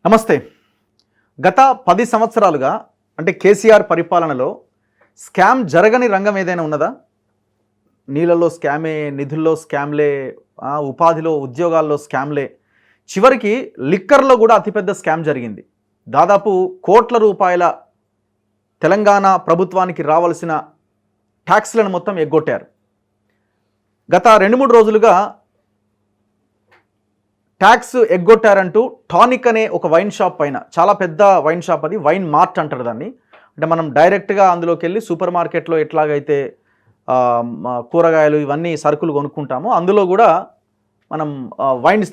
నమస్తే. గత 10 సంవత్సరాలుగా అంటే కేసీఆర్ పరిపాలనలో స్కామ్ జరగని రంగం ఏదైనా ఉన్నదా? నీళ్ళలో స్కామే, నిధుల్లో స్కామ్లే, ఉపాధిలో ఉద్యోగాల్లో స్కామ్లే. చివరికి లిక్కర్లో కూడా అతిపెద్ద స్కామ్ జరిగింది. దాదాపు కోట్ల రూపాయల తెలంగాణ ప్రభుత్వానికి రావాల్సిన ట్యాక్స్లను మొత్తం ఎగ్గొట్టారు. గత 2-3 రోజులుగా ట్యాక్స్ ఎగ్గొట్టారంటూ టానిక్ అనే ఒక వైన్ షాప్ పైన, చాలా పెద్ద వైన్ షాప్, అది వైన్ మార్ట్ అంటారు దాన్ని. అంటే మనం డైరెక్ట్గా అందులోకి వెళ్ళి సూపర్ మార్కెట్లో ఎట్లాగైతే కూరగాయలు ఇవన్నీ సరుకులు కొనుక్కుంటామో అందులో కూడా మనం వైన్స్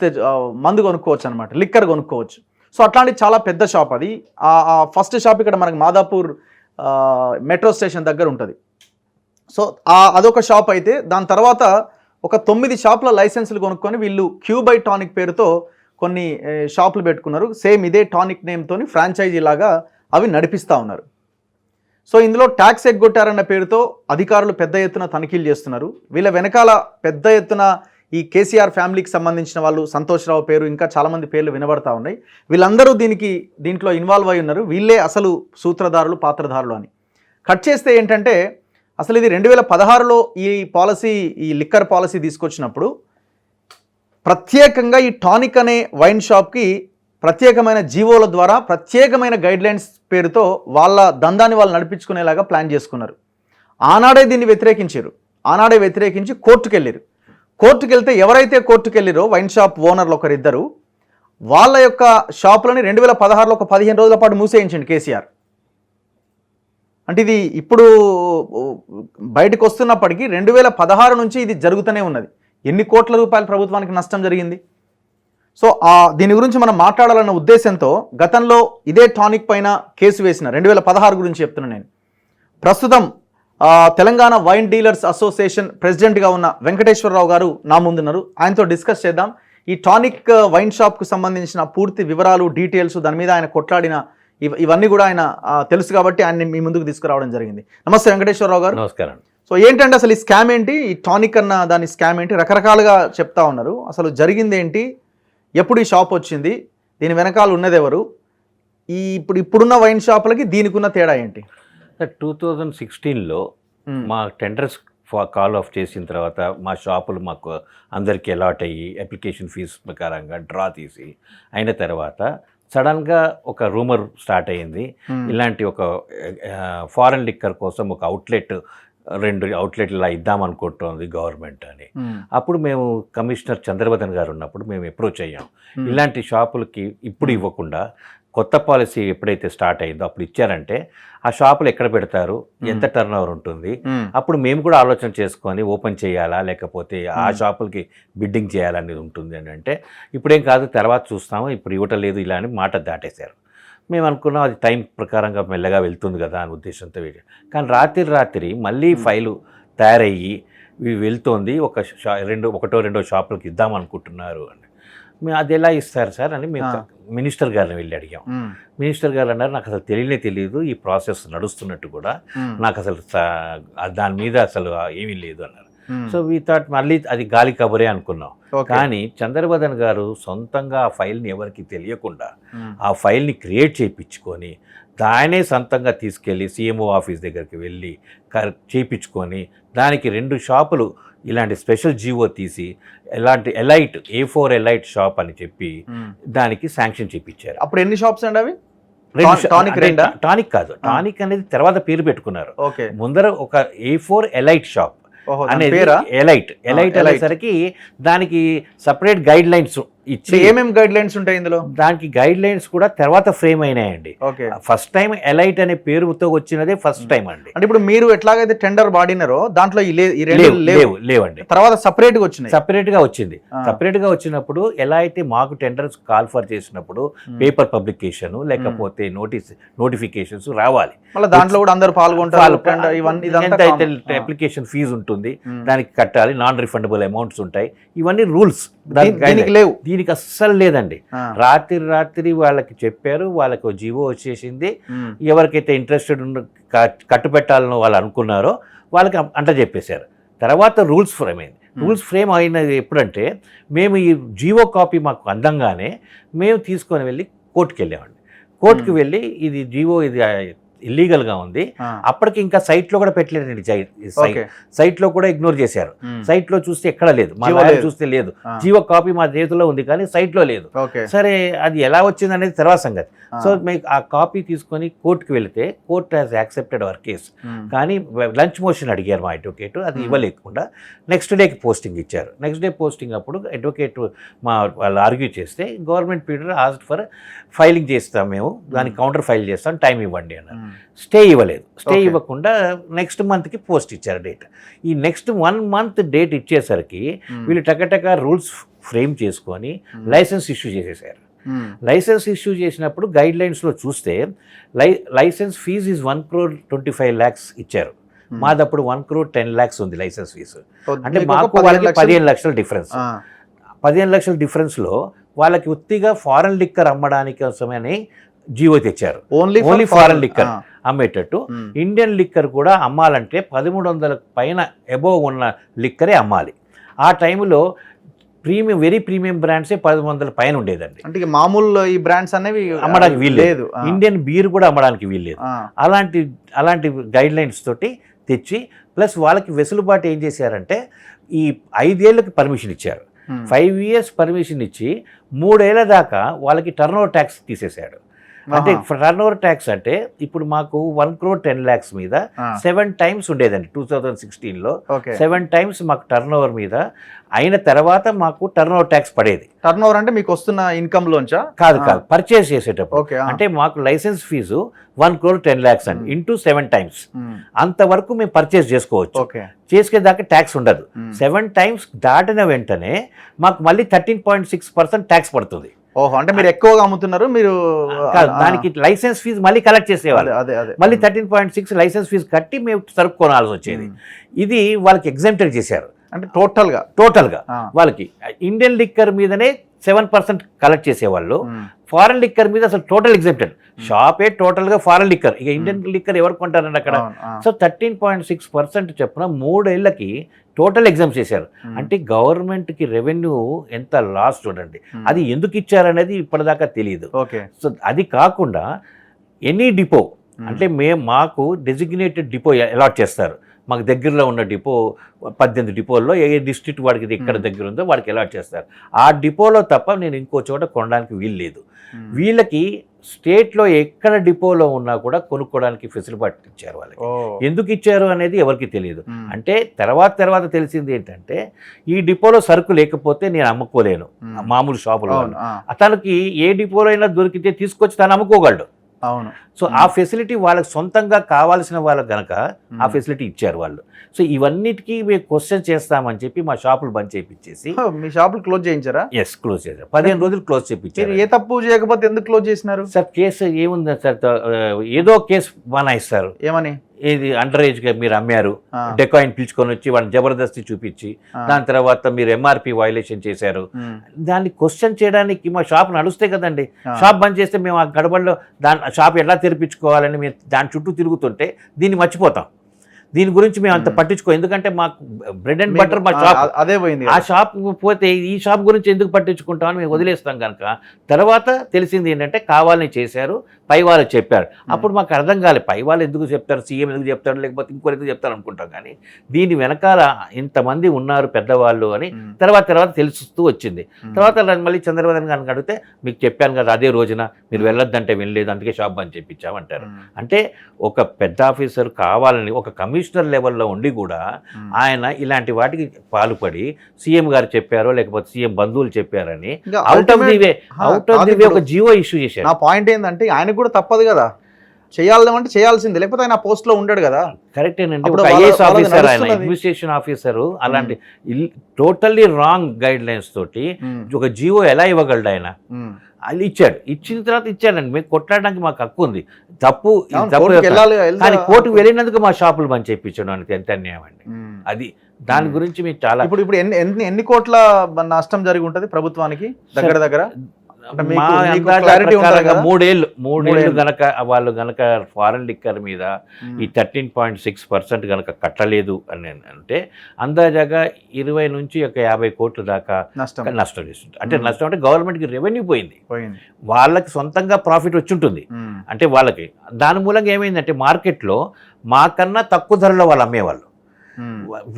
మందు కొనుక్కోవచ్చు అనమాట, లిక్కర్ కొనుక్కోవచ్చు. సో అట్లాంటి చాలా పెద్ద షాప్ అది. ఫస్ట్ షాప్ ఇక్కడ మనకి మాదాపూర్ మెట్రో స్టేషన్ దగ్గర ఉంటుంది. సో అదొక షాప్ అయితే, దాని తర్వాత ఒక 9 షాపుల లైసెన్సులు కొనుక్కొని వీళ్ళు క్యూబై టానిక్ పేరుతో కొన్ని షాపులు పెట్టుకున్నారు. సేమ్ ఇదే టానిక్ నేమ్తోని ఫ్రాంచైజీ లాగా అవి నడిపిస్తూ ఉన్నారు. సో ఇందులో ట్యాక్స్ ఎగ్గొట్టారన్న పేరుతో అధికారులు పెద్ద ఎత్తున తనిఖీలు చేస్తున్నారు. వీళ్ళ వెనకాల పెద్ద ఎత్తున ఈ కేసీఆర్ ఫ్యామిలీకి సంబంధించిన వాళ్ళు, సంతోష్రావు పేరు, ఇంకా చాలామంది పేర్లు వినబడతా ఉన్నాయి. వీళ్ళందరూ దీంట్లో ఇన్వాల్వ్ అయి ఉన్నారు. వీళ్ళే అసలు సూత్రధారులు, పాత్రధారులు అని కట్ చేస్తే ఏంటంటే, అసలు ఇది 2016లో ఈ లిక్కర్ పాలసీ తీసుకొచ్చినప్పుడు ప్రత్యేకంగా ఈ టానిక్ అనే వైన్ షాప్కి ప్రత్యేకమైన జీవోల ద్వారా ప్రత్యేకమైన గైడ్లైన్స్ పేరుతో వాళ్ళ దందాన్ని వాళ్ళు నడిపించుకునేలాగా ప్లాన్ చేసుకున్నారు. ఆనాడే దీన్ని వ్యతిరేకించారు. ఆనాడే వ్యతిరేకించి కోర్టుకు వెళ్ళారు. కోర్టుకు వెళ్తే ఎవరైతే కోర్టుకు వెళ్ళారో వైన్ షాప్ ఓనర్లు ఒకరిద్దరు, వాళ్ళ యొక్క షాపులని 2016లో ఒక 15 రోజుల పాటు మూసేయించండి కేసీఆర్. అంటే ఇది ఇప్పుడు బయటకు వస్తున్నప్పటికీ 2016 నుంచి ఇది జరుగుతూనే ఉన్నది. ఎన్ని కోట్ల రూపాయల ప్రభుత్వానికి నష్టం జరిగింది. సో దీని గురించి మనం మాట్లాడాలన్న ఉద్దేశంతో గతంలో ఇదే టానిక్ పైన కేసు వేసిన 2016 గురించి చెప్తున్నాను నేను. ప్రస్తుతం తెలంగాణ వైన్ డీలర్స్ అసోసియేషన్ ప్రెసిడెంట్గా ఉన్న వెంకటేశ్వరరావు గారు నా ముందున్నారు. ఆయనతో డిస్కస్ చేద్దాం. ఈ టానిక్ వైన్ షాప్కు సంబంధించిన పూర్తి వివరాలు, డీటెయిల్స్, దాని మీద ఆయన కొట్లాడిన ఇవన్నీ కూడా ఆయన తెలుసు కాబట్టి ఆయన్ని మీ ముందుకు తీసుకురావడం జరిగింది. నమస్తే వెంకటేశ్వరరావు గారు. నమస్కారం. సో ఏంటంటే అసలు ఈ స్కామ్ ఏంటి, ఈ టానిక్ అన్న దాని స్కామ్ ఏంటి? రకరకాలుగా చెప్తా ఉన్నారు. అసలు జరిగింది ఏంటి, ఎప్పుడు ఈ షాప్ వచ్చింది, దీని వెనకాల ఉన్నది ఎవరు, ఇప్పుడున్న వైన్ షాపులకి దీనికి ఉన్న తేడా ఏంటి? 2016లో మా టెండర్స్ కాల్ ఆఫ్ చేసిన తర్వాత మా షాపులు మాకు అందరికీ అలాట్ అయ్యి అప్లికేషన్ ఫీజు ప్రకారంగా డ్రా తీసి అయిన తర్వాత సడన్గా ఒక రూమర్ స్టార్ట్ అయ్యింది. ఇలాంటి ఒక ఫారెన్ లిక్కర్ కోసం ఒక అవుట్లెట్, 2 అవుట్లెట్లు ఇలా ఇద్దామనుకుంటోంది గవర్నమెంట్ అని. అప్పుడు మేము కమిషనర్ చంద్రబదన్ గారు ఉన్నప్పుడు మేము అప్రోచ్ అయ్యాం. ఇలాంటి షాపులకి ఇప్పుడు ఇవ్వకుండా కొత్త పాలసీ ఎప్పుడైతే స్టార్ట్ అయిందో అప్పుడు ఇచ్చారంటే ఆ షాపులు ఎక్కడ పెడతారు, ఎంత టర్న్ ఓవర్ ఉంటుంది, అప్పుడు మేము కూడా ఆలోచన చేసుకొని ఓపెన్ చేయాలా లేకపోతే ఆ షాపులకి బిడ్డింగ్ చేయాలనేది ఉంటుంది అని అంటే, ఇప్పుడేం కాదు తర్వాత చూస్తాము, ఇప్పుడు ఇవ్వటం లేదు ఇలా అని మాట దాటేశారు. మేము అనుకున్నాం అది టైం ప్రకారంగా మెల్లగా వెళ్తుంది కదా అని ఉద్దేశంతో. కానీ రాత్రి మళ్ళీ ఫైలు తయారయ్యి వెళ్తోంది, ఒకటో రెండో షాపులకి ఇద్దామనుకుంటున్నారు అని. మేము అది ఎలా ఇస్తారు సార్ అని మేము మినిస్టర్ గారిని వెళ్ళి అడిగాం. మినిస్టర్ గారు అన్నారు, నాకు అసలు తెలియదు, ఈ ప్రాసెస్ నడుస్తున్నట్టు కూడా నాకు అసలు దాని మీద అసలు ఏమీ లేదు అన్నారు. సో వీ థాట్ మళ్ళీ అది గాలి కబురే అనుకున్నాం. కానీ చంద్రబదన్ గారు సొంతంగా ఆ ఫైల్ని ఎవరికి తెలియకుండా ఆ ఫైల్ని క్రియేట్ చేయించుకొని దానే సొంతంగా తీసుకెళ్ళి సీఎంఓ ఆఫీస్ దగ్గరికి వెళ్ళి చేయించుకొని దానికి 2 షాపులు ఇలాంటి స్పెషల్ జీవో తీసి ఎలాంటి A4 ఎలైట్ షాప్ అని చెప్పి దానికి శాంక్షన్ చేయించారు. అప్పుడు ఎన్ని షాప్స్ అండి అవి? టానిక్ కాదు, టానిక్ అనేది తర్వాత పేరు పెట్టుకున్నారు. ముందర ఒక A4 ఎలైట్ షాప్ అనేది ఎలైట్ అనేసరికి దానికి సపరేట్ గైడ్ లైన్స్ ఇచ్చి, ఏమేమి గైడ్ లైన్స్ ఉంటాయి ఇందులో? దానికి గైడ్ లైన్స్ కూడా తర్వాత ఫ్రేమ్ అయినాయండి. ఫస్ట్ టైం ఎలైట్ అనే పేరుతో వచ్చినదే ఫస్ట్ టైం అండి. అంటే ఇప్పుడు మీరు ఎట్లాగైతే టెండర్ వాడినారో దాంట్లో లేవండి, తర్వాత సపరేట్ గా వచ్చింది. సపరేట్ గా వచ్చినప్పుడు ఎలా అయితే మాకు టెండర్స్ కాల్ ఫర్ చేసినప్పుడు పేపర్ పబ్లికేషన్ లేకపోతే నోటిఫికేషన్స్ రావాలి, మళ్ళీ దాంట్లో కూడా అందరూ పాల్గొంటారు. ఎంత అయితే అప్లికేషన్ ఫీజు ఉంటుంది దానికి కట్టాలి, నాన్ రిఫండబుల్ అమౌంట్స్ ఉంటాయి, ఇవన్నీ రూల్స్. లేవు, దీనికి అస్సలు లేదండి. రాత్రి వాళ్ళకి చెప్పారు, వాళ్ళకి జీవో వచ్చేసింది. ఎవరికైతే ఇంట్రెస్టెడ్ కట్టుపెట్టాలని వాళ్ళు అనుకున్నారో వాళ్ళకి అంట చెప్పేశారు. తర్వాత రూల్స్ ఫ్రేమ్ అయింది. రూల్స్ ఫ్రేమ్ అయినది ఎప్పుడంటే, మేము ఈ జీవో కాపీ మాకు అందంగానే మేము తీసుకొని వెళ్ళి కోర్టుకి వెళ్ళామండి. కోర్టుకి వెళ్ళి ఇది జీవో ఇది ఇల్లీగల్గా ఉంది. అప్పటికి ఇంకా సైట్లో కూడా పెట్టలేదండి. సైట్లో కూడా ఇగ్నోర్ చేశారు. సైట్లో చూస్తే ఎక్కడ లేదు, మా లాయర్ చూస్తే లేదు. జీవో కాపీ మా చేతిలో ఉంది కానీ సైట్లో లేదు. సరే అది ఎలా వచ్చింది అనేది తర్వాత సంగతి. సో మీకు ఆ కాపీ తీసుకొని కోర్టుకి వెళితే court has accepted our case. కానీ లంచ్ మోషన్ అడిగారు మా అడ్వకేట్, అది ఇవ్వలేకుండా నెక్స్ట్ డేకి పోస్టింగ్ ఇచ్చారు. నెక్స్ట్ డే పోస్టింగ్ అప్పుడు అడ్వకేట్ వాళ్ళు ఆర్గ్యూ చేస్తే government period asked for filing చేస్తాం, మేము దానికి కౌంటర్ ఫైల్ చేస్తాం, టైం ఇవ్వండి అన్నారు. స్టే ఇవ్వలేదు. స్టే ఇవ్వకుండా నెక్స్ట్ మంత్కి పోస్ట్ ఇచ్చారు డేట్. ఈ నెక్స్ట్ 1 month డేట్ ఇచ్చేసరికి వీళ్ళు టకటక రూల్స్ ఫ్రేమ్ చేసుకొని లైసెన్స్ ఇష్యూ చేసేసారు. లైసెన్స్ ఇష్యూ చేసినప్పుడు గైడ్ లైన్స్లో చూస్తే లైసెన్స్ ఫీజ్ ఈజ్ 1,25 lakhs ఇచ్చారు. మాదప్పుడు 1,10 lakhs ఉంది లైసెన్స్ ఫీజు. అంటే మాకు వాళ్ళకి 15 లక్షల డిఫరెన్స్. 15 లక్షల డిఫరెన్స్లో వాళ్ళకి ఉత్తిగా ఫారెన్ లిక్కర్ అమ్మడానికి కోసమని జీవో తెచ్చారు. ఓన్లీ ఫారెన్ లిక్కర్ అమ్మేటట్టు. ఇండియన్ లిక్కర్ కూడా అమ్మాలంటే 1300 పైన అబోవ్ ఉన్న లిక్కరే అమ్మాలి. ఆ టైంలో వెరీ ప్రీమియం బ్రాండ్సే 1100 పైన ఉండేదండి. అంటే మామూలు ఈ బ్రాండ్స్ అనేవి అమ్మడానికి వీల్లేదు. ఇండియన్ బీర్ కూడా అమ్మడానికి వీల్లేదు. అలాంటి గైడ్ లైన్స్ తోటి తెచ్చి ప్లస్ వాళ్ళకి వెసులుబాటు ఏం చేశారంటే ఈ 5 ఏళ్ళకి పర్మిషన్ ఇచ్చారు. 5 years పర్మిషన్ ఇచ్చి 3 ఏళ్ల దాకా వాళ్ళకి టర్న్ ఓవర్ ట్యాక్స్ తీసేశాడు. అంటే టర్న్ ఓవర్ ట్యాక్స్ అంటే ఇప్పుడు మాకు 1,10 lakhs మీద 7 times ఉండేదండి 2016లో. 7 times మాకు టర్న్ ఓవర్ మీద అయిన తర్వాత మాకు టర్న్ ఓవర్ ట్యాక్స్ పడేది. టర్న్ ఓవర్ అంటే మీకు వస్తున్న ఇన్కమ్ లోంచా? కాదు, పర్చేస్ చేసేటప్పుడు. అంటే మాకు లైసెన్స్ ఫీజు 1,10 lakhs అండి ఇంటూ 7 times. అంతవరకు మేము పర్చేస్ చేసుకోవచ్చు. చేసుకేదాకా ట్యాక్స్ ఉండదు. 7 times దాటిన వెంటనే మాకు మళ్ళీ 13.6% ట్యాక్స్ పడుతుంది. ఓహో, అంటే మీరు ఎక్కువగా అమ్ముతున్నారు. మీరు దానికి లైసెన్స్ ఫీజు మళ్ళీ కలెక్ట్ చేసేవాళ్ళు. మళ్ళీ 13.6 లైసెన్స్ ఫీజు కట్టి మేము సరుకు కొనాల్సి వచ్చేది. ఇది వాళ్ళకి ఎగ్జామ్టెడ్ చేశారు. అంటే టోటల్గా వాళ్ళకి ఇండియన్ లిక్కర్ మీదనే 7% కలెక్ట్ చేసేవాళ్ళు. ఫారెన్ లిక్కర్ మీద అసలు టోటల్ ఎగ్జామ్టెడ్. షాపే టోటల్గా ఫారెన్ లిక్కర్. ఇక ఇండియన్ లిక్కర్ ఎవరు కొంటారండి అక్కడ? సో 13.6% చొప్పున 3 ఏళ్ళకి టోటల్ ఎగ్జామ్ చేశారు. అంటే గవర్నమెంట్కి రెవెన్యూ ఎంత లాస్ చూడండి. అది ఎందుకు ఇచ్చారనేది ఇప్పటిదాకా తెలియదు. సో అది కాకుండా ఎనీ డిపో అంటే మాకు డెసిగ్నేటెడ్ డిపో అలాట్ చేస్తారు. మాకు దగ్గరలో ఉన్న డిపో 18 డిపోల్లో ఏ డిస్ట్రిక్ట్ వాడికి ఎక్కడ దగ్గర ఉందో వాడికి అలాట్ చేస్తారు. ఆ డిపోలో తప్ప నేను ఇంకో చోట కొనడానికి వీల్లేదు. వీళ్ళకి స్టేట్లో ఎక్కడ డిపోలో ఉన్నా కూడా కొనుక్కోవడానికి ఫెసిలిటీ ఇచ్చారు వాళ్ళకి. ఎందుకు ఇచ్చారు అనేది ఎవరికి తెలియదు. అంటే తర్వాత తెలిసింది ఏంటంటే ఈ డిపోలో సరుకు లేకపోతే నేను అమ్ముకోలేను మామూలు షాపులో. తనకి ఏ డిపోలో అయినా దొరికితే తీసుకొచ్చి తను అమ్ముకోగలడు. అవును. సో ఆ ఫెసిలిటీ వాళ్ళకి సొంతంగా కావాల్సిన వాళ్ళకి గనక ఆ ఫెసిలిటీ ఇచ్చారు వాళ్ళు. సో ఇవన్నిటికీ మేము క్వశ్చన్ చేస్తామని చెప్పి మా షాపులు బంద్ చేయించేసి. మీ షాపులు క్లోజ్ చేయించారా? ఎస్, క్లోజ్ చేశారు. 15 రోజులు క్లోజ్ చేయించారు. ఏ తప్పు చేయకపోతే ఎందుకు క్లోజ్ చేసినారు సార్? కేసు ఏముంది సార్, ఏదో కేసు బనాయిస్తారు. ఏమని? ఇది అండర్ ఏజ్గా మీరు అమ్మారు, డెకాయిన్ పిలుచుకొని వచ్చి వాళ్ళని జబర్దస్తి చూపించి దాని తర్వాత మీరు ఎంఆర్పి వైలేషన్ చేశారు. దాన్ని క్వశ్చన్ చేయడానికి మా షాప్ నడుస్తే కదండి. షాప్ బంద్ చేస్తే మేము ఆ గడబడిలో షాప్ ఎలా తెరిపించుకోవాలని మేము దాని చుట్టూ తిరుగుతుంటే దీన్ని మర్చిపోతాం. దీని గురించి మేము అంత పట్టించుకో, ఎందుకంటే మాకు బ్రెడ్ అండ్ బటర్ మా షాప్ అదే పోయింది. ఆ షాప్ పోతే ఈ షాప్ గురించి ఎందుకు పట్టించుకుంటామని మేము వదిలేస్తాం కనుక. తర్వాత తెలిసింది ఏంటంటే కావాలని చేశారు, పై వాళ్ళు చెప్పారు. అప్పుడు మాకు అర్థం కాలేదు పై వాళ్ళు ఎందుకు చెప్తారు, సీఎం ఎందుకు చెప్తారు, లేకపోతే ఇంకోరు ఎందుకు చెప్తారు అనుకుంటాం. కానీ దీని వెనకాల ఇంతమంది ఉన్నారు పెద్దవాళ్ళు అని తర్వాత తెలుస్తూ వచ్చింది. తర్వాత మళ్ళీ చంద్రబాబు గారిని అడిగితే మీకు చెప్పాను కదా అదే రోజున మీరు వెళ్ళొద్దంటే వెళ్ళలేదు, అందుకే షాప్ బంద్ చేయించామంటారు. అంటే ఒక పెద్ద ఆఫీసర్ కావాలని ఒక కమిషనర్ లెవెల్లో ఉండి కూడా ఆయన ఇలాంటి వాటికి పాల్పడి సీఎం గారు చెప్పారో లేకపోతే సీఎం బంధువులు చెప్పారని అవుట్ ఆఫ్ ది వే ఒక జీవో ఇష్యూ చేశారు. నా పాయింట్ ఏంటంటే ఆయన కూడా తప్పదు కదా, చేయాలంటే చేయాల్సింది, లేకపోతే ఆయన పోస్ట్ లో ఉంటాడు కదా. కరెక్టేనండి. ఒక ఐఏఎస్ ఆఫీసర్, ఆయన అడ్మినిస్ట్రేషన్ ఆఫీసరు, అలాంటి టోటల్లీ రాంగ్ గైడ్ లైన్స్ తోటి ఒక జీవో ఎలా ఇవ్వగలడు ఆయన? అది ఇచ్చాడు. ఇచ్చిన తర్వాత ఇచ్చాడండి. మేము కొట్లాడడానికి మాకు హక్కు ఉంది. తప్పు కానీ కోర్టుకు వెళ్ళినందుకు మా షాపులు బంద్ చేయించడానికి ఎంత అన్యాయం అండి. అది దాని గురించి మీకు చాలా ఇప్పుడు ఎన్ని కోట్ల నష్టం జరిగి ఉంటుంది ప్రభుత్వానికి దగ్గర అంటే మా మీకు అందాజ clarity ఉంటది ప్రకారంగా కదా? మూడేళ్ళు గనక వాళ్ళు గనక ఫారెన్ లిక్కర్ మీద ఈ 13.6% గనక కట్టలేదు అని అంటే అందాజాగా 20 నుంచి ఒక 50 కోట్ల దాకా నష్టం నష్టం చేస్తుంది. అంటే నష్టం అంటే గవర్నమెంట్కి రెవెన్యూ పోయింది, పోయింది. వాళ్ళకి సొంతంగా ప్రాఫిట్ వచ్చి ఉంటుంది. అంటే వాళ్ళకి దాని మూలంగా ఏమైందంటే మార్కెట్లో మాకన్నా తక్కువ ధరలో వాళ్ళు అమ్మేవాళ్ళు.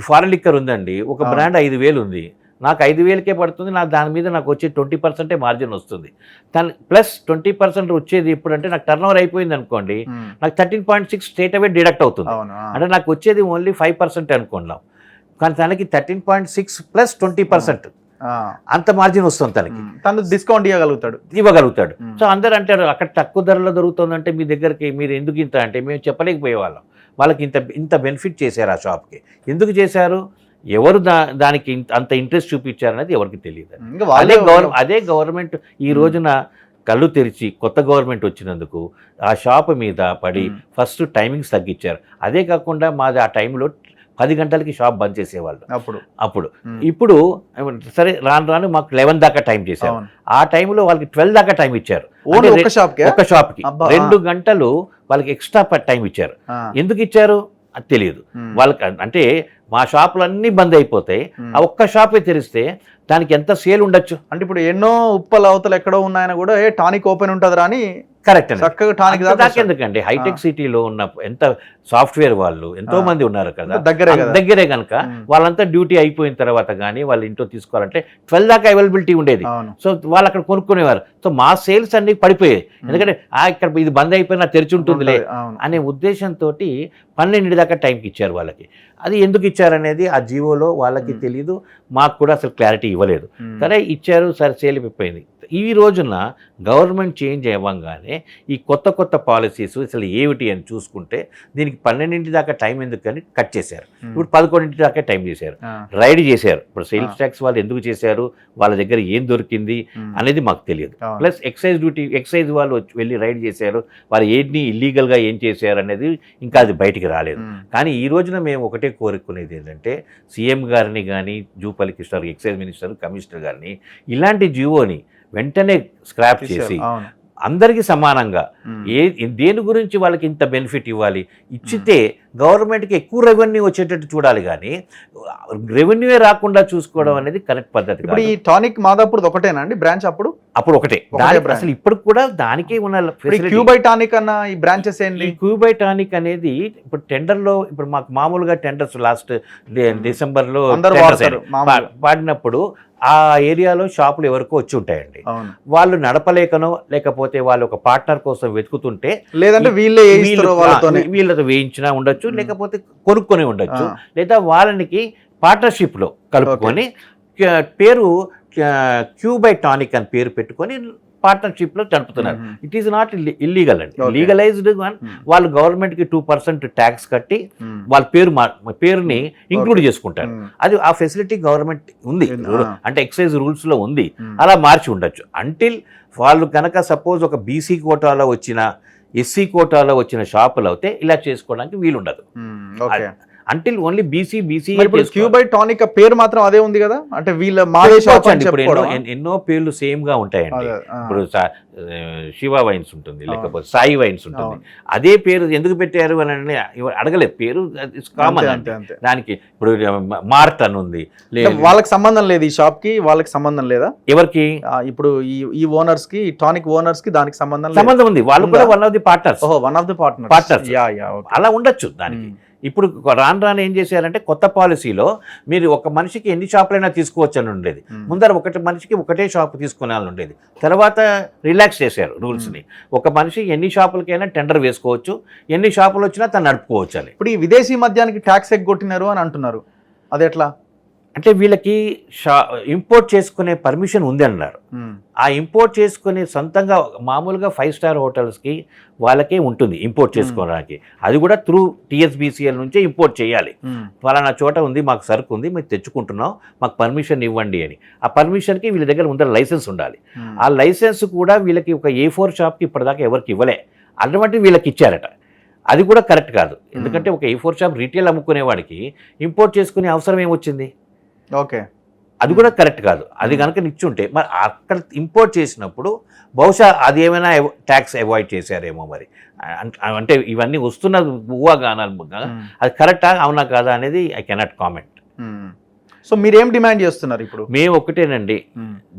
ఫారెన్ లిక్కర్ ఉందండి, ఒక బ్రాండ్ 5,000 ఉంది, నాకు 5,000కే పడుతుంది, నాకు దాని మీద నాకు వచ్చే 20% మార్జిన్ వస్తుంది. దాని ప్లస్ 20% వచ్చేది ఇప్పుడు అంటే నాకు టర్న్ ఓవర్ అయిపోయింది అనుకోండి, నాకు 13.6 స్ట్రేట్ అవే డిడక్ట్ అవుతుంది. అంటే నాకు వచ్చేది ఓన్లీ 5% అనుకున్నాం, కానీ తనకి 13.6 ప్లస్ 20% అంత మార్జిన్ వస్తుంది తనకి. తను డిస్కౌంట్ ఇవ్వగలుగుతాడు. సో అందరూ అంటారు అక్కడ తక్కువ ధరలో దొరుకుతుందంటే మీ దగ్గరికి మీరు ఎందుకు ఇంత అంటే మేము చెప్పలేకపోయేవాళ్ళం. వాళ్ళకి ఇంత బెనిఫిట్ చేశారు ఆ షాప్కి. ఎందుకు చేశారు, ఎవరు దానికి అంత ఇంట్రెస్ట్ చూపించారనేది ఎవరికి తెలియదు. అదే గవర్నమెంట్ ఈ రోజున కళ్ళు తెరిచి కొత్త గవర్నమెంట్ వచ్చినందుకు ఆ షాప్ మీద పడి ఫస్ట్ టైమింగ్స్ తగ్గించారు. అదే కాకుండా మాది ఆ టైంలో 10 గంటలకి షాప్ బంద్ చేసేవాళ్ళు అప్పుడు. ఇప్పుడు సరే రాను మాకు 11 దాకా టైం చేశారు. ఆ టైంలో వాళ్ళకి 12 దాకా టైం ఇచ్చారు. ఒక షాప్కి 2 గంటలు వాళ్ళకి ఎక్స్ట్రా టైం ఇచ్చారు. ఎందుకు ఇచ్చారు అది తెలియదు వాళ్ళకి. అంటే మా షాపులు అన్నీ బంద్ అయిపోతాయి, ఆ ఒక్క షాపే తెరిస్తే దానికి ఎంత సేల్ ఉండొచ్చు. అంటే ఇప్పుడు ఎన్నో ఉప్పల అవతలు ఎక్కడో ఉన్నాయని కూడా టానిక్ ఓపెన్ ఉంటుందిరా అని కరెక్ట్ చక్కగా టానిక్ దాకా ఎందుకండి, హైటెక్ సిటీలో ఉన్న ఎంత సాఫ్ట్వేర్ వాళ్ళు ఎంతో మంది ఉన్నారు కదా దగ్గరే కనుక వాళ్ళంతా డ్యూటీ అయిపోయిన తర్వాత కానీ వాళ్ళు ఇంట్లో తీసుకోవాలంటే 12 దాకా అవైలబిలిటీ ఉండేది. సో వాళ్ళు అక్కడ కొనుక్కునేవారు. సో మా సేల్స్ అన్ని పడిపోయాయి, ఎందుకంటే ఇక్కడ ఇది బంద్ అయిపోయినా తెరిచి ఉంటుందిలే అనే ఉద్దేశంతో 12 దాకా టైంకి ఇచ్చారు వాళ్ళకి. అది ఎందుకు ఇచ్చారనేది ఆ జీవోలో వాళ్ళకి తెలియదు, మాకు కూడా అసలు క్లారిటీ ఇవ్వలేదు. సరే ఇచ్చారు, సరే సేల్ అయిపోయింది. ఈ రోజున గవర్నమెంట్ చేంజ్ అవ్వగానే ఈ కొత్త పాలసీస్ అసలు ఏమిటి అని చూసుకుంటే దీనికి 12 దాకా టైం ఎందుకని కట్ చేశారు. ఇప్పుడు 11 దాకా టైం చేశారు, రైడ్ చేశారు. ఇప్పుడు సేల్స్ ట్యాక్స్ వాళ్ళు ఎందుకు చేశారు, వాళ్ళ దగ్గర ఏం దొరికింది అనేది మాకు తెలియదు. ప్లస్ ఎక్సైజ్ వాళ్ళు వెళ్ళి రైడ్ చేశారు, వాళ్ళు ఏంటి ఇల్లీగల్గా ఏం చేశారు అనేది ఇంకా అది బయటికి రాలేదు. కానీ ఈ రోజున మేము ఒకటే కోరుకునేది ఏంటంటే సీఎం గారిని కానీ, Jupally Krishna excise minister, commissioner గారిని ఇలాంటి జీవోని వెంటనే స్క్రాప్ చేసి అందరికీ సమానంగా దేని గురించి వాళ్ళకి ఇంత బెనిఫిట్ ఇవ్వాలి, ఇచ్చితే గవర్నమెంట్కి ఎక్కువ రెవెన్యూ వచ్చేటట్టు చూడాలి, కానీ రెవెన్యూయే రాకుండా చూసుకోవడం అనేది కరెక్ట్ పద్ధతి. ఇప్పుడు ఈ టానిక్ మాదాపూర్ ఒకటేనా అండి బ్రాంచ్? అప్పుడు ఒకటే అసలు ఇప్పుడు కూడా దానికే ఉన్న క్యూబై టానిక్ అన్న ఈ బ్రాంచెస్ ఏంటి? క్యూబై టానిక్ అనేది ఇప్పుడు టెండర్లో ఇప్పుడు మాకు మామూలుగా టెండర్స్ లాస్ట్ డిసెంబర్లో పాడినప్పుడు ఆ ఏరియాలో షాపులు ఎవరికో వచ్చి ఉంటాయండి, వాళ్ళు నడపలేకనో లేకపోతే వాళ్ళు ఒక పార్ట్నర్ కోసం వెతుకుతుంటే లేదంటే వీళ్ళతో వేయించినా ఉండొచ్చు, లేకపోతే కొనుక్కొని ఉండొచ్చు, లేదా వాళ్ళకి పార్ట్నర్షిప్లో కలుపుకొని పేరు క్యూబై టానిక్ అని పేరు పెట్టుకొని పార్ట్నర్షిప్లో జరుపుతున్నారు. ఇట్ ఈస్ నాట్ ఇల్లీగల్ అండి, లీగలైజ్డ్. వాళ్ళు గవర్నమెంట్కి 2% ట్యాక్స్ కట్టి వాళ్ళ పేరుని ఇంక్లూడ్ చేసుకుంటారు. అది ఆ ఫెసిలిటీ గవర్నమెంట్ ఉంది, అంటే ఎక్సైజ్ రూల్స్లో ఉంది, అలా మార్చి ఉండొచ్చు. అంటిల్ వాళ్ళు కనుక సపోజ్ ఒక బీసీ కోటాలో వచ్చిన, ఎస్సీ కోటాలో వచ్చిన షాపులు అయితే ఇలా చేసుకోవడానికి వీలుండదు. అంటిల్ ఓన్లీ బీసీ క్యూబై టానిక్ పేరు మాత్రం అదే ఉంది కదా, అంటే వీళ్ళ ఇప్పుడు ఎన్నో పేర్లు సేమ్ గా ఉంటాయండి. ఇప్పుడు శివ వైన్స్ ఉంటుంది, లేకపోతే సాయి వైన్స్ ఉంటుంది, అదే పేరు ఎందుకు పెట్టారు అని అడగలేదు. పేరు కామన్ దానికి. ఇప్పుడు మార్ట్ అని ఉంది, వాళ్ళకి సంబంధం లేదు ఈ షాప్ కి, వాళ్ళకి సంబంధం లేదా? ఎవరికి? ఇప్పుడు ఈ ఓనర్స్ కి, టానిక్ ఓనర్స్ కి దానికి సంబంధం ఉంది. వాళ్ళు కూడా వన్ ఆఫ్ ది పార్ట్నర్స్. అలా ఉండొచ్చు దానికి. ఇప్పుడు రాను ఏం చేశారంటే కొత్త పాలసీలో మీరు ఒక మనిషికి ఎన్ని షాపులైనా తీసుకోవచ్చు అని ఉండేది. ముందర మనిషికి ఒకటే షాపు తీసుకునేవాళ్ళు ఉండేది. తర్వాత రిలాక్స్ చేశారు రూల్స్ని. ఒక మనిషి ఎన్ని షాపులకైనా టెండర్ వేసుకోవచ్చు, ఎన్ని షాపులు వచ్చినా తను నడుపుకోవచ్చు అని. ఇప్పుడు ఈ విదేశీ మద్యానికి ట్యాక్స్ ఎగ్గొట్టినారు అని అంటున్నారు, అది ఎట్లా? అంటే వీళ్ళకి ఇంపోర్ట్ చేసుకునే పర్మిషన్ ఉంది అన్నారు. ఆ ఇంపోర్ట్ చేసుకునే సొంతంగా మామూలుగా 5 స్టార్ హోటల్స్కి వాళ్ళకే ఉంటుంది ఇంపోర్ట్ చేసుకోవడానికి. అది కూడా త్రూ TSBCL నుంచే ఇంపోర్ట్ చేయాలి. ఫలానా చోట ఉంది, మాకు సరుకు ఉంది, మేము తెచ్చుకుంటున్నాం, మాకు పర్మిషన్ ఇవ్వండి అని. ఆ పర్మిషన్కి వీళ్ళ దగ్గర ముందర లైసెన్స్ ఉండాలి. ఆ లైసెన్స్ కూడా వీళ్ళకి ఒక A4 షాప్కి ఇప్పటిదాకా ఎవరికి ఇవ్వలే, అటువంటి వీళ్ళకి ఇచ్చారట. అది కూడా కరెక్ట్ కాదు, ఎందుకంటే ఒక A4 షాప్ రీటైల్ అమ్ముకునే వాడికి ఇంపోర్ట్ చేసుకునే అవసరం ఏమొచ్చింది? ఓకే, అది కూడా కరెక్ట్ కాదు. అది కనుక నిచ్చుంటే మరి అక్కడ ఇంపోర్ట్ చేసినప్పుడు బహుశా అది ఏమైనా ట్యాక్స్ అవాయిడ్ చేశారేమో మరి. అంటే ఇవన్నీ వస్తున్న ఊహాగానాలు, అది కరెక్టా అవునా కాదా అనేది ఐ కెనాట్ కామెంట్. సో మీరేం డిమాండ్ చేస్తున్నారు ఇప్పుడు? మేము ఒకటేనండి,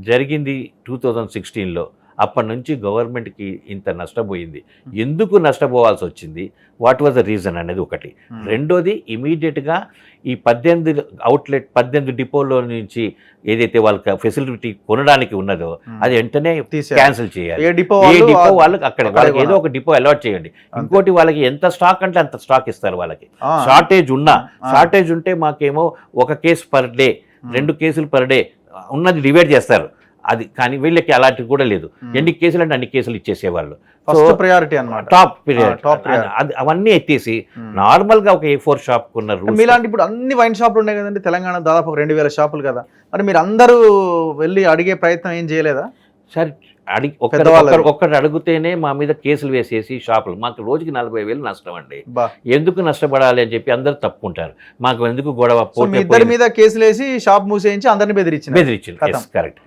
జరిగింది 2016లో, అప్పటి నుంచి గవర్నమెంట్కి ఇంత నష్టపోయింది, ఎందుకు నష్టపోవాల్సి వచ్చింది, వాట్ వాజ్ ద రీజన్ అనేది ఒకటి. రెండోది ఇమీడియట్గా ఈ 18 డిపోలో నుంచి ఏదైతే వాళ్ళకి ఫెసిలిటీ కొనడానికి ఉన్నదో అది వెంటనే క్యాన్సిల్ చేయాలి. ఏ డిపో వాళ్ళకి అక్కడ వాళ్ళకి ఏదో ఒక డిపో అలాట్ చేయండి. ఇంకోటి వాళ్ళకి ఎంత స్టాక్ అంటే అంత స్టాక్ ఇస్తారు. వాళ్ళకి షార్టేజ్ ఉంటే మాకేమో 1 కేసు పర్ డే, 2 కేసులు పర్ డే ఉన్నది డివైడ్ చేస్తారు. అది కానీ వీళ్ళకి అలాంటివి కూడా లేదు. ఎన్ని కేసులు అంటే అన్ని కేసులు ఇచ్చేసేవాళ్ళు. ప్రయారిటీ అన్నమాట, టాప్ ప్రియారిటీ. అవన్నీ ఎత్తేసి నార్మల్ గా ఒక A4 షాప్ కొన్నారు. మీలాంటి ఇప్పుడు అన్ని వైన్ షాపులు ఉన్నాయి కదండి తెలంగాణ, దాదాపు 2000 షాపులు కదా, మరి మీరు అందరూ వెళ్ళి అడిగే ప్రయత్నం ఏం చేయలేదా? సరే ఒక్కటి అడిగితేనే మా మీద కేసులు వేసేసి షాపులు, మాకు రోజుకి 40,000 నష్టం అండి, ఎందుకు నష్టపడాలి అని చెప్పి అందరు తప్పుకుంటారు. మాకు ఎందుకు గొడవ, ఇద్దరి మీద కేసులు వేసి షాప్ మూసేయించి అందరిని బెదిరించింది. కరెక్ట్.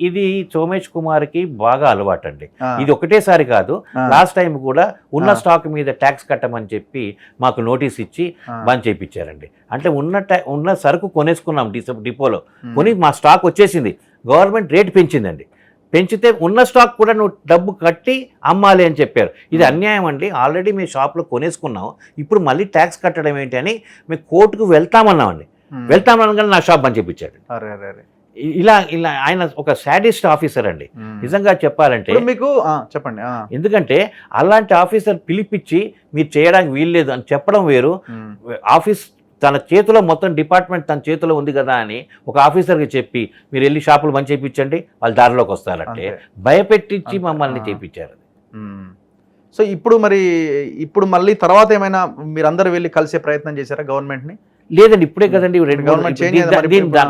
ఇది సోమేష్ కుమార్ కి బాగా అలవాటు అండి. ఇది ఒకటేసారి కాదు, లాస్ట్ టైం కూడా ఉన్న స్టాక్ మీద ట్యాక్స్ కట్టమని చెప్పి మాకు నోటీస్ ఇచ్చి బంద్ చేయించారండి. అంటే ఉన్న సరుకు కొనేసుకున్నాం డిపోలో, కొని మా స్టాక్ వచ్చేసింది, గవర్నమెంట్ రేట్ పెంచిందండి. పెంచితే ఉన్న స్టాక్ కూడా నువ్వు డబ్బు కట్టి అమ్మాలి అని చెప్పారు. ఇది అన్యాయం అండి. ఆల్రెడీ మేము షాప్లో కొనేసుకున్నాం, ఇప్పుడు మళ్ళీ ట్యాక్స్ కట్టడం ఏంటి అని మేము కోర్టుకు వెళ్తామన్నామండి. వెళ్తామనగానే నా షాప్ అని చెప్పించాడు. ఇలా ఆయన ఒక సాడిస్ట్ ఆఫీసర్ అండి నిజంగా చెప్పాలంటే. మీకు చెప్పండి. ఎందుకంటే అలాంటి ఆఫీసర్ పిలిపించి మీరు చేయడానికి వీల్లేదు అని చెప్పడం వేరు, ఆఫీస్ తన చేతిలో మొత్తం డిపార్ట్మెంట్ తన చేతిలో ఉంది కదా అని ఒక ఆఫీసర్కి చెప్పి మీరు వెళ్ళి షాపులు బంద్ చేయించండి వాళ్ళు దారిలోకి వస్తారంటే భయపెట్టించి మమ్మల్ని చేయించారు. సో ఇప్పుడు మళ్ళీ తర్వాత ఏమైనా మీరందరూ వెళ్ళి కలిసే ప్రయత్నం చేశారా గవర్నమెంట్ని? లేదండి, ఇప్పుడే కదండి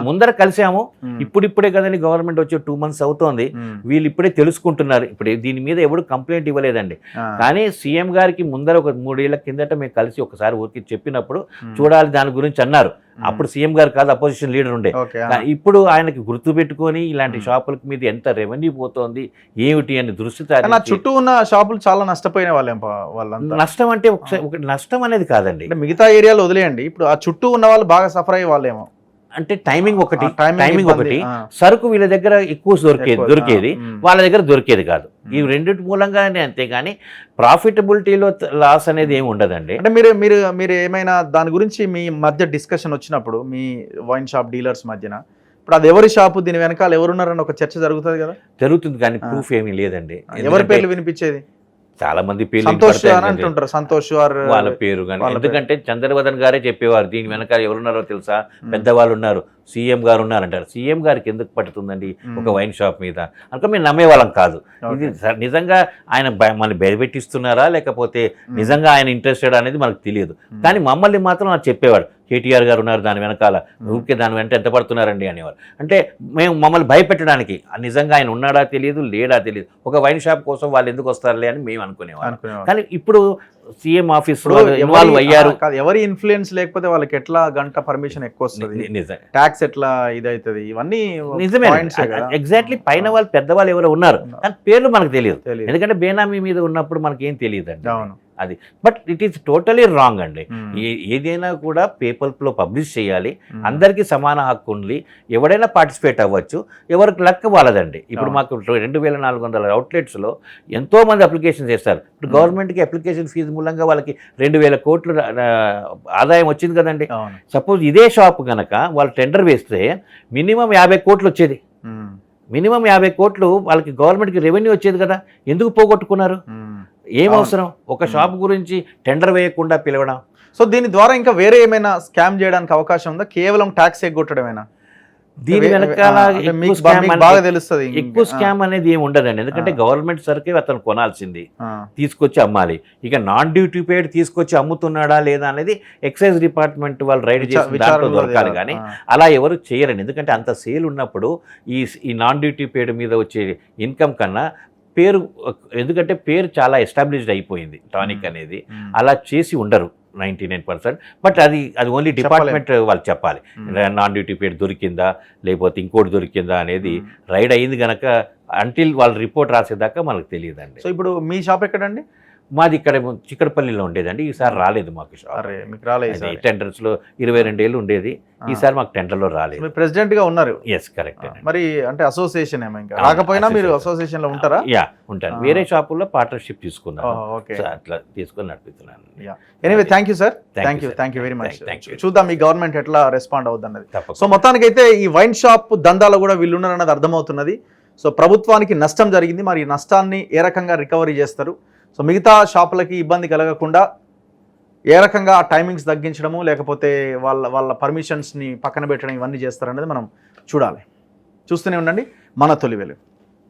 ముందర కలిసాము, ఇప్పుడిప్పుడే కదండి గవర్నమెంట్ వచ్చి 2 months అవుతోంది. వీళ్ళు ఇప్పుడే తెలుసుకుంటున్నారు. ఇప్పుడు దీని మీద ఎవరు కంప్లైంట్ ఇవ్వలేదండి. కానీ సీఎం గారికి ముందర ఒక 3 ఏళ్ల కిందట మేము కలిసి ఒకసారి ఊరికి చెప్పినప్పుడు చూడాలి దాని గురించి అన్నారు. అప్పుడు సీఎం గారు కాదు, అపోజిషన్ లీడర్ ఉండే. ఇప్పుడు ఆయనకి గుర్తు పెట్టుకొని ఇలాంటి షాపుల మీద ఎంత రెవెన్యూ పోతోంది ఏమిటి అని దృష్టి చుట్టూ ఉన్న షాపులు చాలా నష్టపోయిన వాళ్ళంతా. నష్టం అంటే ఒకటి నష్టం అనేది కాదండి, మిగతా ఏరియాలో వదిలేయండి, ఇప్పుడు ఆ చుట్టూ ఉన్న వాళ్ళు బాగా సఫర్ అయ్యే వాళ్ళేమో. అంటే టైమింగ్ ఒకటి, సరుకు వీళ్ళ దగ్గర ఎక్కువ దొరికేది వాళ్ళ దగ్గర దొరికేది కాదు. ఈ రెండింటి మూలంగానే, అంతేగాని ప్రాఫిటబిలిటీలో లాస్ అనేది ఏమి ఉండదండి. అంటే మీరు ఏమైనా దాని గురించి మీ మధ్య డిస్కషన్ వచ్చినప్పుడు మీ వైన్ షాప్ డీలర్స్ మధ్యన, ఇప్పుడు అది ఎవరి షాపు, దీని వెనకాల ఎవరున్నారని ఒక చర్చ జరుగుతుంది కదా? జరుగుతుంది, కానీ ప్రూఫ్ ఏమీ లేదండి. ఎవరి పేర్లు వినిపించేది? చాలా మంది పేర్లు అంటుంటారు, సంతోష్ వాళ్ళ పేరు కానీ. ఎందుకంటే చంద్రవదన్ గారే చెప్పేవారు దీని వెనకాల ఎవరున్నారో తెలుసా, పెద్దవాళ్ళు ఉన్నారు, సీఎం గారు ఉన్నారంటారు. సీఎం గారికి ఎందుకు పట్టుతుందండి ఒక వైన్ షాప్ మీద? అనుకో మేము నమ్మేవాళ్ళం కాదు. ఇది నిజంగా ఆయన మనల్ని భయపెట్టిస్తున్నారా లేకపోతే నిజంగా ఆయన ఇంట్రెస్టెడ్ అనేది మనకు తెలియదు. కానీ మమ్మల్ని మాత్రం నాకు చెప్పేవాడు, కేటీఆర్ గారు ఉన్నారు దాని వెనకాల, ఊరికే దాని వెంట ఎంత పడుతున్నారండి అనేవారు. అంటే మేము మమ్మల్ని భయపెట్టడానికి, నిజంగా ఆయన ఉన్నాడా తెలియదు, లేడా తెలియదు, ఒక వైన్ షాప్ కోసం వాళ్ళు ఎందుకు వస్తారులే అని మేము అనుకునేవాళ్ళం. కానీ ఇప్పుడు సీఎం ఆఫీస్ ఇన్వాల్వ్ అయ్యారు. ఎవరి ఇన్ఫ్లుయెన్స్ లేకపోతే వాళ్ళకి ఎట్లా గంట పర్మిషన్ ఎక్కువ వస్తుంది, ట్యాక్స్ ఎట్లా ఇదైతుంది, ఇవన్నీ నిజమే. ఎగ్జాక్ట్లీ, పైన వాళ్ళు పెద్దవాళ్ళు ఎవరో ఉన్నారు కానీ పేర్లు మనకు తెలియదు, ఎందుకంటే బేనామీ మీద ఉన్నప్పుడు మనకి ఏం తెలియదు అండి అది. But it is totally wrong అండి. ఏదైనా కూడా పేపర్లో పబ్లిష్ చేయాలి, అందరికీ సమాన హక్కు ఉంది, ఎవడైనా పార్టిసిపేట్ అవ్వచ్చు, ఎవరికి లక్ వాళ్ళదండి. ఇప్పుడు మాకు 2400 అవుట్లెట్స్లో ఎంతోమంది అప్లికేషన్ చేస్తారు. ఇప్పుడు గవర్నమెంట్కి అప్లికేషన్ ఫీజు మూలంగా వాళ్ళకి 2000 కోట్లు ఆదాయం వచ్చింది కదండి. సపోజ్ ఇదే షాప్ కనుక వాళ్ళు టెండర్ వేస్తే మినిమం 50 కోట్లు వచ్చేది. మినిమం 50 కోట్లు వాళ్ళకి గవర్నమెంట్కి రెవెన్యూ వచ్చేది కదా, ఎందుకు పోగొట్టుకున్నారు? ఏం అవసరం ఒక షాప్ గురించి టెండర్ వేయకుండా పిలవడం? సో దీని ద్వారా ఇంకా వేరే ఏమైనా స్కామ్ చేయడానికి అవకాశం ఉందా, కేవలం ట్యాక్స్ ఎగ్గొట్టడమేనా? దీని వెనకాల బాగా తెలుస్తుంది, ఎక్కువ స్కామ్ అనేది ఏమి ఉండదండి. ఎందుకంటే గవర్నమెంట్ సరుకే అతను కొనాల్సింది, తీసుకొచ్చి అమ్మాలి. ఇక నాన్ డ్యూటీ పేడ్ తీసుకొచ్చి అమ్ముతున్నాడా లేదా అనేది ఎక్సైజ్ డిపార్ట్మెంట్ వాళ్ళు రైడ్ చేసి దాంట్లో దొరకాలి. కానీ అలా ఎవరు చేయరండి, ఎందుకంటే అంత సేల్ ఉన్నప్పుడు ఈ నాన్ డ్యూటీ పేడ్ మీద వచ్చే ఇన్కమ్ కన్నా పేరు, ఎందుకంటే పేరు చాలా ఎస్టాబ్లిష్డ్ అయిపోయింది టానిక్ అనేది, అలా చేసి ఉండరు. 99%. బట్ అది ఓన్లీ డిపార్ట్మెంట్ వాళ్ళు చెప్పాలి. నాన్ డ్యూటీ పేడ్ దొరికిందా లేకపోతే ఇంకోటి దొరికిందా అనేది రైడ్ అయింది కనుక అంటిల్ వాళ్ళు రిపోర్ట్ రాసేదాకా మనకు తెలియదండి. సో ఇప్పుడు మీ షాప్ ఎక్కడండి? మాది ఇక్కడ చిక్కడపల్లిలో ఉండేదండి. ఈసారి రాలేదు మాకు షాప్. అరే మీకు రాలేదు. టెండర్స్లో 22 ఏళ్ళు ఉండేది. ఈసారి మాకు టెండర్లో రాలేదు. మీరు ప్రెసిడెంట్ గా ఉన్నారు. Yes correct. మరి అంటే అసోసియేషన్ ఏమో ఇంకా రాకపోయినా మీరు అసోసియేషన్ లో ఉంటారా? యా ఉంటాను. వేరే షాపుల్లో పార్ట్నర్షిప్ తీసుకున్నాను. ఓకే, అట్లా తీసుకొని నడిపిస్తున్నాను. Anyway thank you sir, thank you very much. చూద్దాం ఈ గవర్నమెంట్ ఎట్లా రెస్పాండ్ అవుతుంది అన్నది. సో మొత్తానికైతే ఈ వైన్ షాప్ దందాలో కూడా వీళ్ళు ఉన్నారన్నది అర్థమవుతున్నది. సో ప్రభుత్వానికి నష్టం జరిగింది, మరి ఈ నష్టాన్ని ఏ రకంగా రికవరీ చేస్తారు, సో మిగతా షాపులకి ఇబ్బంది కలగకుండా ఏ రకంగా టైమింగ్స్ తగ్గించడము లేకపోతే వాళ్ళ పర్మిషన్స్ని పక్కన పెట్టడం ఇవన్నీ చేస్తారనేది మనం చూడాలి. చూస్తూనే ఉండండి మన తొలి వెలుగు.